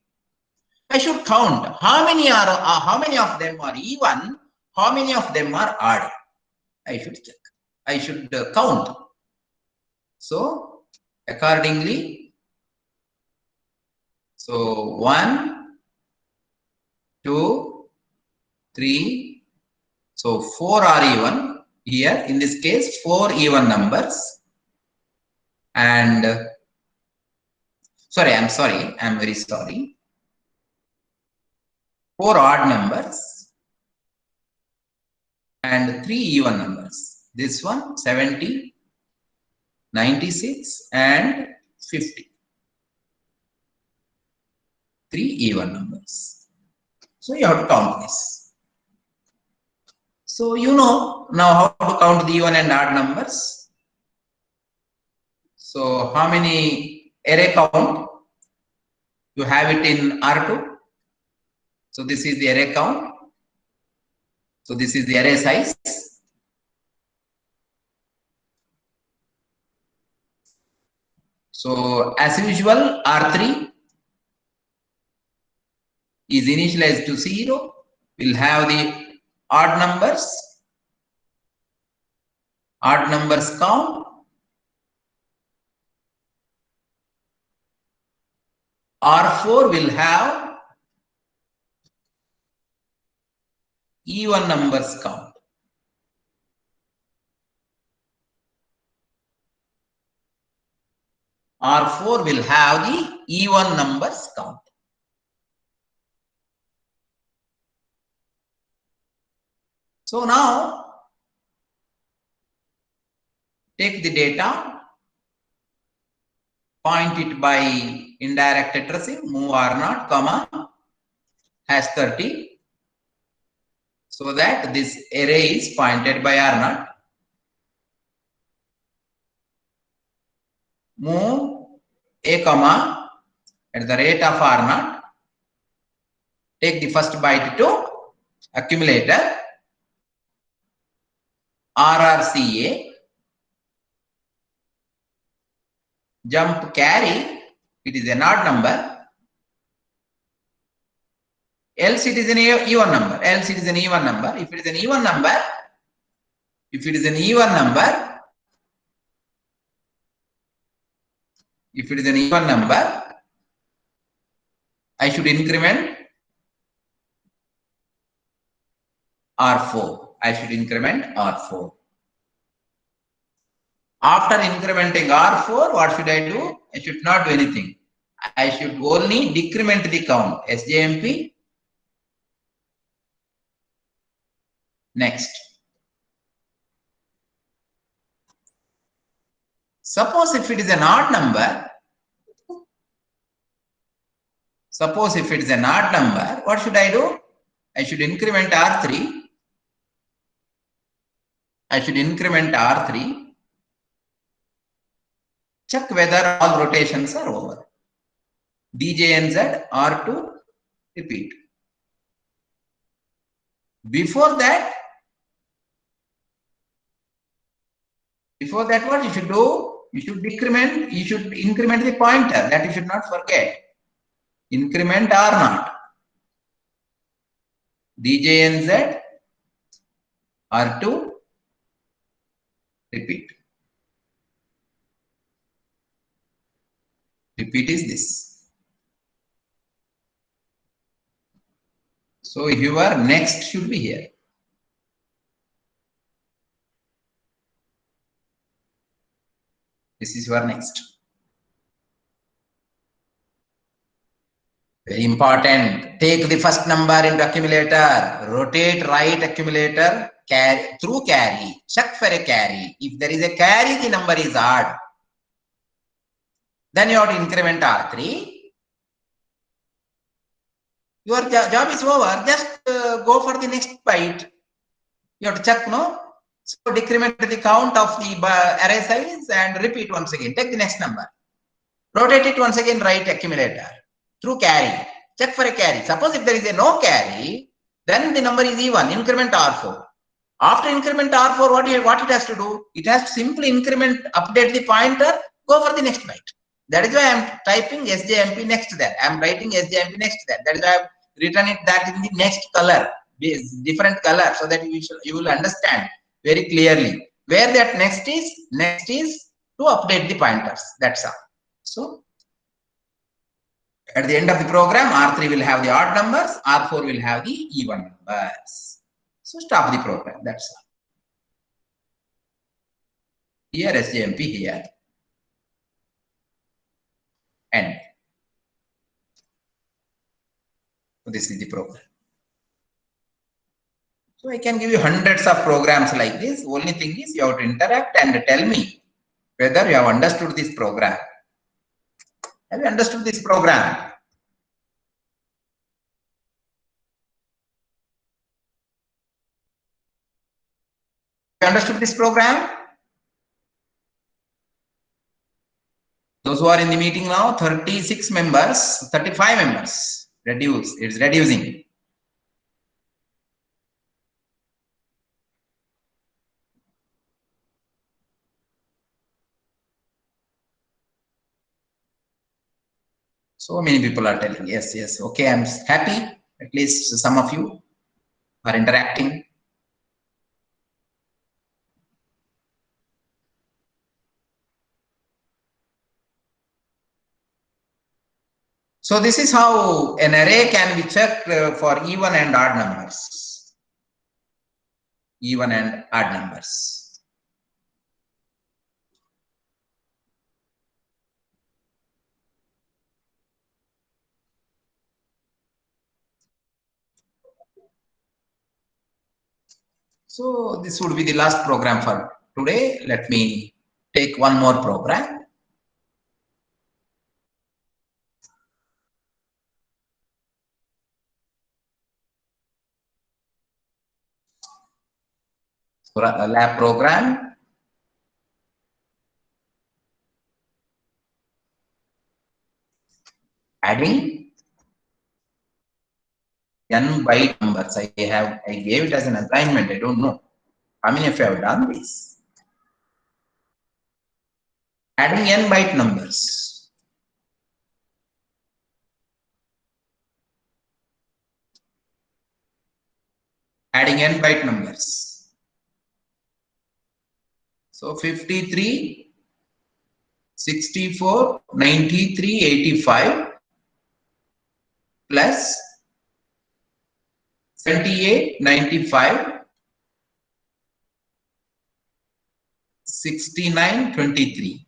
I should count how many of them are even, how many of them are odd. I should check. I should count. So accordingly, so 1, 2, 3, so 4 are even here. In this case, 4 even numbers. And I'm very sorry. 4 odd numbers and 3 even numbers. This one 70, 96 and 50. 3 even numbers. So you have to count this. So you know now how to count the even and odd numbers. So how many array count? You have it in R2. So this is the array count. So this is the array size. So as usual, R3 is initialized to 0. We'll have the odd numbers count. R4 will have even numbers count. R4 will have the even numbers count. So now take the data, point it by indirect addressing, move R0, comma, #30, so that this array is pointed by R0. move a comma at the rate of R0. Take the first byte to accumulator RRCA. Jump carry, it is an odd number. Else it is an even number. Else it is an even number. If it is an even number, if it is an even number, if it is an even number, I should increment R4. I should increment R4. After incrementing R4, what should I do? I should not do anything. I should only decrement the count. SJMP. Next. Suppose if it is an odd number, what should I do? I should increment R3. I should increment R3. Check whether all rotations are over. DJNZ R2, repeat. Before that, what you should do? You should decrement, you should increment the pointer. That you should not forget. Increment R0. DJNZ R2, repeat. Repeat is this. So your next should be here. This is your next. Very important. Take the first number into accumulator. Rotate right accumulator carry through carry. Check for a carry. If there is a carry, the number is odd. Then you have to increment R3. Your job is over. Just go for the next byte. You have to check, no? So decrement the count of the array size and repeat once again. Take the next number. Rotate it once again, right accumulator through carry. Check for a carry. Suppose if there is a no carry, then the number is even. Increment R4. After increment R4, what it has to do? It has to simply increment, update the pointer, go for the next byte. That is why I am typing SJMP next to that. I am writing SJMP next to that. That is why I have written it that in the next color, different color, so that you will understand very clearly where that next is to update the pointers. That's all. So at the end of the program, R3 will have the odd numbers, R4 will have the even numbers. So stop the program. That's all. Here SJMP here. End. So this is the program. So I can give you hundreds of programs like this. Only thing is you have to interact and tell me whether you have understood this program. Have you understood this program? Have you understood this program? Those who are in the meeting now, 36 members, 35 members. Reduce. It's reducing. So many people are telling, yes, yes. Okay, I'm happy. At least some of you are interacting. So this is how an array can be checked for even and odd numbers. Even and odd numbers. So this would be the last program for today. Let me take one more program. So a lab program. adding n byte numbers. I gave it as an assignment. I don't know how many of you have done this. Adding n byte numbers. Adding n byte numbers. So 53, 64, 93, 85 plus 78, 95, 69, 23.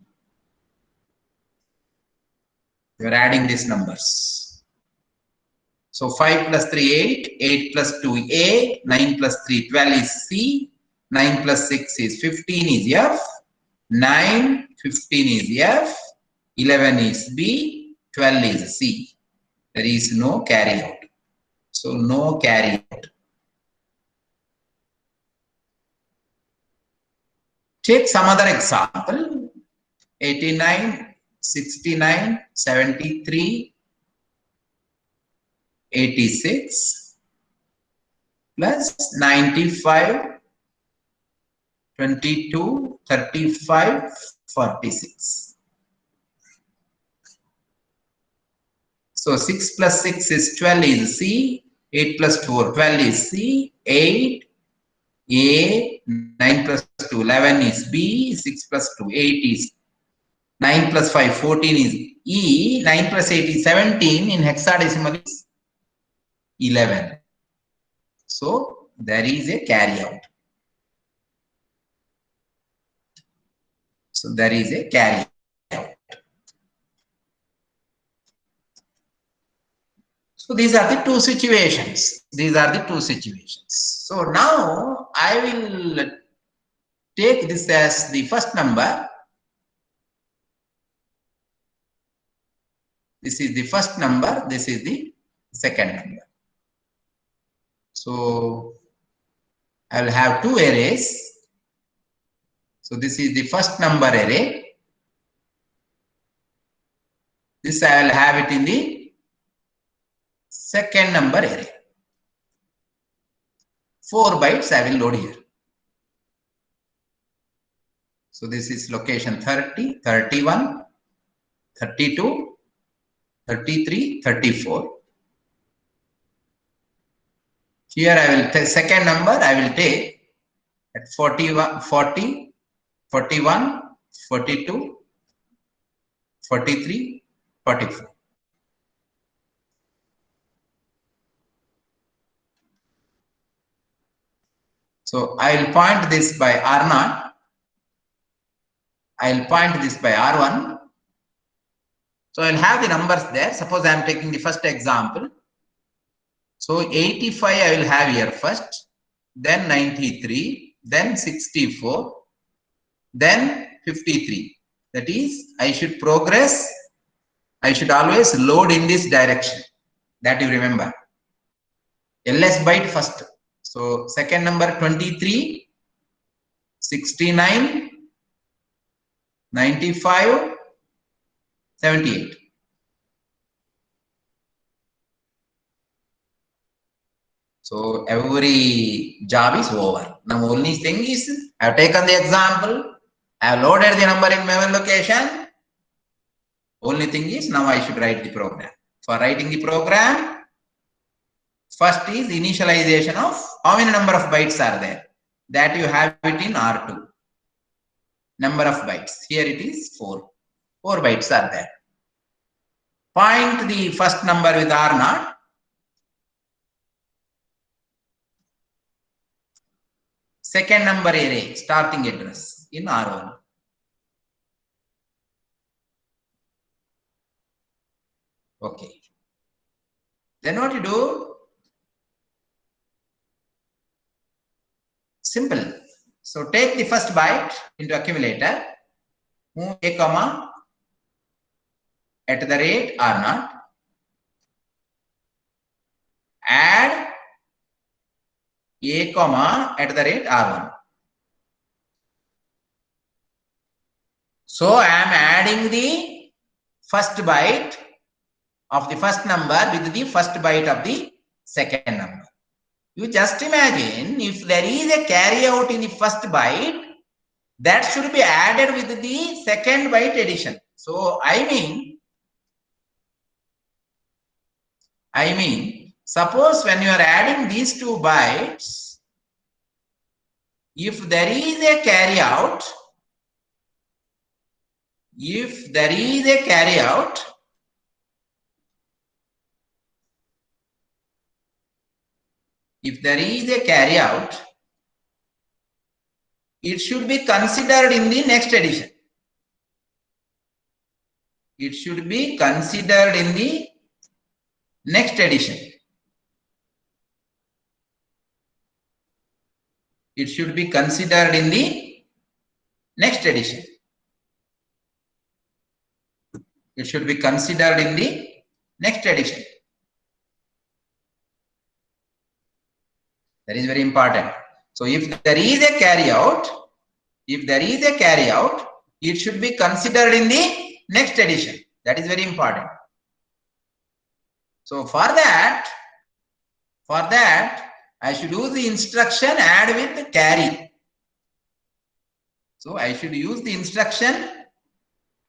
You are adding these numbers. So 5 plus 3, 8, 8 plus 2, A, 9 plus 3, 12 is C, 9 plus 6 is 15 is F, 9, 15 is F, 11 is B, 12 is C. There is no carry out. So no carry out. Take some other example. 89, 69, 73, 86 plus 95, 22, 35, 46. So 6 plus 6 is 12 is C, 8 plus 4, 12 is C, 8, A, 9 plus 2, 11 is B, 6 plus 2, 8 is 9 plus 5, 14 is E, 9 plus 8 is 17, in hexadecimal is 11. So there is a carry out. So there is a carry out. So these are the two situations. These are the two situations. So now I will take this as the first number. This is the first number. This is the second number. So I will have two arrays. So this is the first number array. This I will have it in the second number array. 4 bytes I will load here. So this is location 30, 31, 32, 33, 34. Here I will take second number, I will take at 41, 40, 41, 42, 43, 44. So I will point this by R0. I will point this by R1. So I will have the numbers there. Suppose I am taking the first example. So 85 I will have here first, then 93, then 64, then 53. That is, I should progress. I should always load in this direction. That you remember. LS byte first. So second number 23, 69, 95, 78. So every job is over. Now only thing is, I have taken the example, I have loaded the number in memory location. Only thing is, now I should write the program. For writing the program, first is initialization of how many number of bytes are there. That you have it in R2. Number of bytes. Here it is 4. 4 bytes are there. Point the first number with R0. Second number array, starting address in R1. Okay. Then what you do? Simple. So take the first byte into accumulator, move a comma at the rate R0, add a comma at the rate R1. So I am adding the first byte of the first number with the first byte of the second number. You just imagine if there is a carry out in the first byte, that should be added with the second byte addition. So I mean, suppose when you are adding these two bytes, if there is a carry out, it should be considered in the next addition. It should be considered in the next addition. It should be considered in the next addition. It should be considered in the next addition. That is very important. So if there is a carry out, it should be considered in the next addition. That is very important. So for that, I should use the instruction add with carry. So I should use the instruction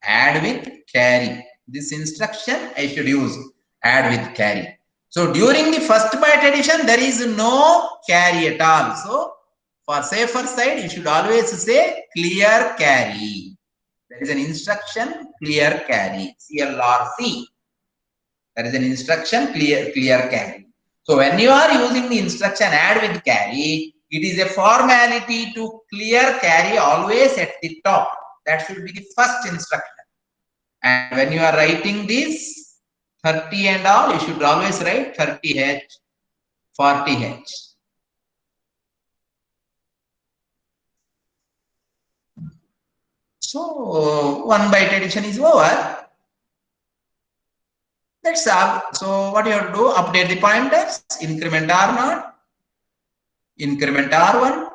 add with carry. This instruction I should use add with carry. So during the first byte addition, there is no carry at all. So for safer side, you should always say clear carry. There is an instruction clear carry, CLRC. There is an instruction clear carry. So when you are using the instruction add with carry, it is a formality to clear carry always at the top. That should be the first instruction. And when you are writing this 30 and all, you should always write 30H, 40H. So one byte addition is over. That's all. So what you have to do, update the pointers, increment R0, increment R1,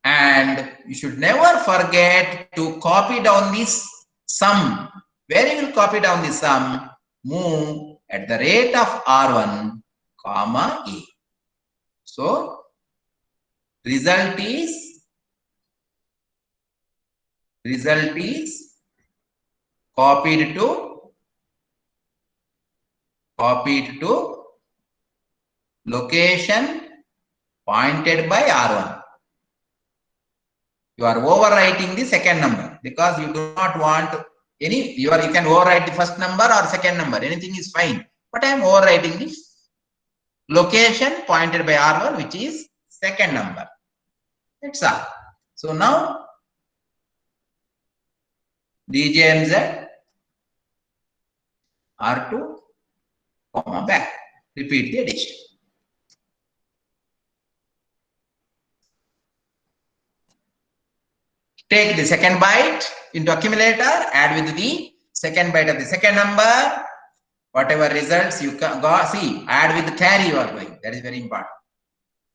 and you should never forget to copy down this sum. Where you will copy down the sum, move at the rate of R1, comma A. So result is copied to location pointed by R1. You are overwriting the second number because you do not want any, you can overwrite the first number or second number, anything is fine. But I am overwriting the location pointed by R1, which is second number. That's all. So now DJNZ R2, comma back. Repeat the addition. Take the second byte into accumulator, add with the second byte of the second number. Whatever results you got, see, add with the carry you are doing. That is very important.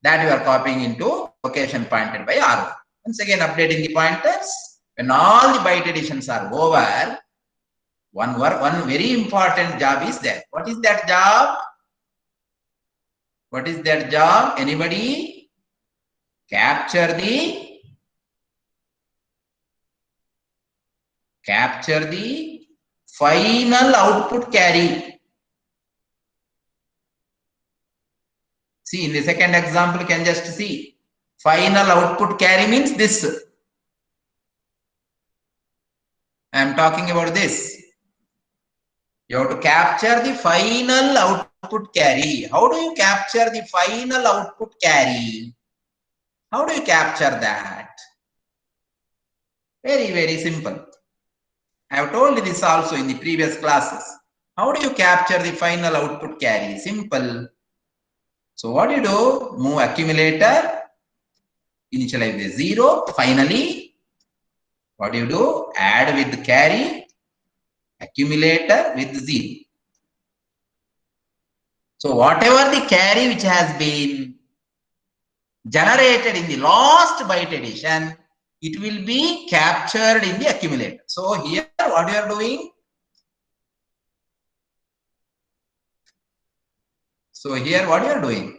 That you are copying into location pointed by R1. Once again, updating the pointers. When all the byte additions are over, one very important job is there. What is that job? What is that job? Anybody? Capture the final output carry. See, in the second example, you can just see final output carry means this. I am talking about this. You have to capture the final output carry. How do you capture the final output carry? How do you capture that? Very, very simple. I have told this also in the previous classes. How do you capture the final output carry? Simple. So what do you do? Move accumulator, initialize the 0. Finally, what do you do? Add with the carry, accumulator with 0. So whatever the carry which has been generated in the last byte addition, it will be captured in the accumulator. So here what you are doing? So here what you are doing?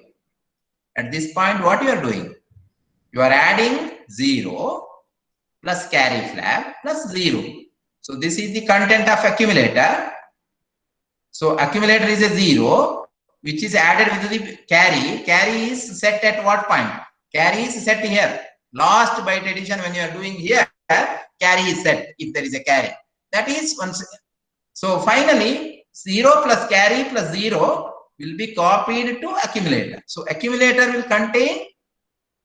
At this point, what you are doing? You are adding 0 plus carry flag plus 0. So this is the content of accumulator. So accumulator is a 0, which is added with the carry. Carry is set at what point? Carry is set here. Last byte addition when you are doing here, carry is set if there is a carry. That is once. So finally, 0 plus carry plus 0 will be copied to accumulator. So accumulator will contain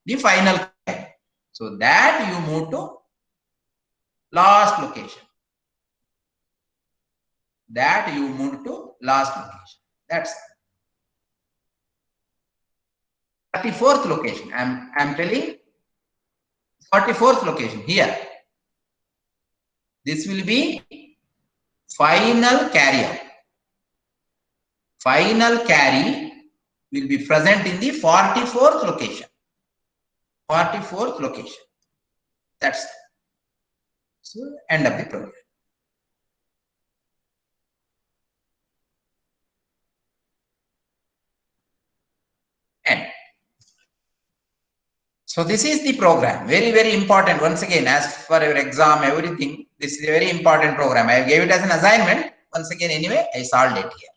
the final carry. So that you move to last location. That you move to last location. That's 44th location. I'm telling 44th location here. This will be final carry out. Final carry will be present in the 44th location. 44th location. That's so end of the program. End. So this is the program. Very, very important. Once again, as for your exam, everything, this is a very important program. I gave it as an assignment. Once again, anyway, I solved it here.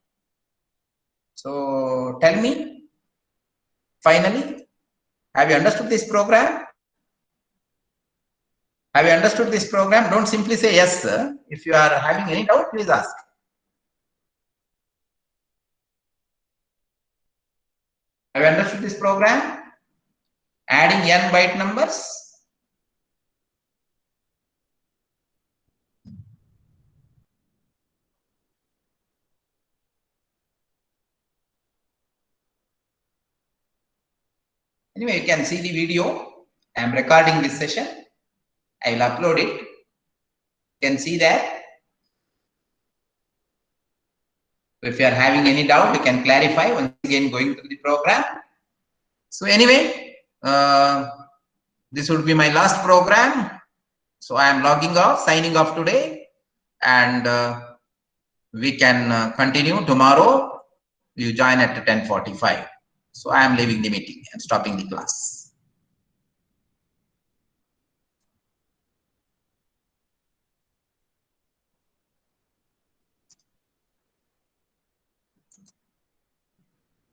So tell me, finally, have you understood this program? Have you understood this program? Don't simply say yes, sir. If you are having any doubt, please ask. Have you understood this program? Adding n byte numbers. Anyway, you can see the video. I am recording this session. I will upload it. You can see that. If you are having any doubt, you can clarify. Once again, going through the program. So anyway, this would be my last program. So I am logging off, signing off today, and we can continue tomorrow. You join at 10:45. So I am leaving the meeting and stopping the class.